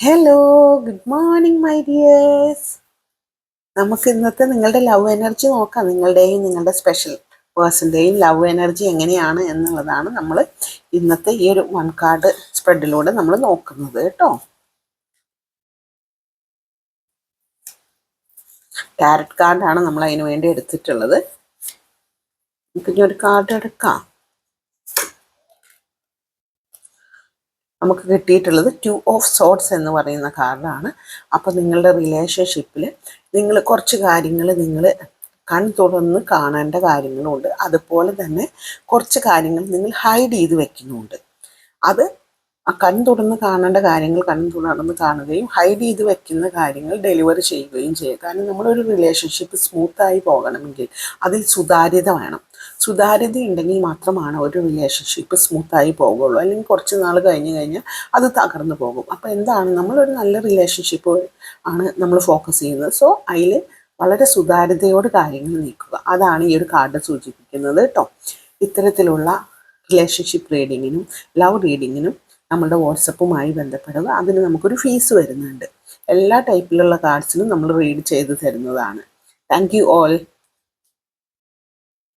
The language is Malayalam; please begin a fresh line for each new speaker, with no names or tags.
Hello, good morning my dears. നമുക്ക് ഇന്നത്തെ നിങ്ങളുടെ ലവ് എനർജി നോക്കാം. നിങ്ങളുടെ സ്പെഷ്യൽ പേഴ്സൻ്റെയും ലവ് എനർജി എങ്ങനെയാണ് എന്നുള്ളതാണ് നമ്മൾ ഇന്നത്തെ ഈ ഒരു 1 കാർഡ് സ്പ്രെഡിലൂടെ നമ്മൾ നോക്കുന്നത് കേട്ടോ. ടാരറ്റ് കാർഡാണ് നമ്മൾ അതിന് വേണ്ടി എടുത്തിട്ടുള്ളത്. നമുക്ക് ഇനി ഒരു കാർഡ് എടുക്കാം. നമുക്ക് കിട്ടിയിട്ടുള്ളത് 2 ഓഫ് സോർഡ്സ് എന്ന് പറയുന്ന കാർഡാണ്. അപ്പോൾ നിങ്ങളുടെ റിലേഷൻഷിപ്പിൽ നിങ്ങൾ കുറച്ച് കാര്യങ്ങൾ നിങ്ങൾ തുറന്ന് കാണേണ്ട കാര്യങ്ങളുണ്ട്. അതുപോലെ തന്നെ കുറച്ച് കാര്യങ്ങൾ നിങ്ങൾ ഹൈഡ് ചെയ്ത് വെക്കുന്നുണ്ട്. അത് തുറന്ന് കാണേണ്ട കാര്യങ്ങൾ തുറന്ന് കാണുകയും ഹൈഡ് ചെയ്ത് വെക്കുന്ന കാര്യങ്ങൾ ഡെലിവറി ചെയ്യുകയും ചെയ്യുക. കാരണം നമ്മളൊരു റിലേഷൻഷിപ്പ് സ്മൂത്തായി പോകണമെങ്കിൽ അതിൽ സുതാര്യത വേണം. സുതാര്യത ഉണ്ടെങ്കിൽ മാത്രമാണ് ഒരു റിലേഷൻഷിപ്പ് സ്മൂത്തായി പോകുള്ളൂ. അല്ലെങ്കിൽ കുറച്ച് നാൾ കഴിഞ്ഞാൽ അത് തകർന്നു പോകും. അപ്പോൾ എന്താണ്, നമ്മളൊരു നല്ല റിലേഷൻഷിപ്പ് ആണ് നമ്മൾ ഫോക്കസ് ചെയ്യുന്നത്. സോ അതിൽ വളരെ സുതാര്യതയോട് കാര്യങ്ങൾ നീക്കുക. അതാണ് ഈ ഒരു കാർഡ് സൂചിപ്പിക്കുന്നത് കേട്ടോ. ഇത്തരത്തിലുള്ള റിലേഷൻഷിപ്പ് റീഡിങ്ങിനും ലവ് റീഡിങ്ങിനും നമ്മുടെ വാട്സപ്പുമായി ബന്ധപ്പെടുക. അതിന് നമുക്കൊരു ഫീസ് വരുന്നുണ്ട്. എല്ലാ ടൈപ്പിലുള്ള കാർഡ്സിനും നമ്മൾ റീഡ് ചെയ്ത് തരുന്നതാണ്. Thank you all.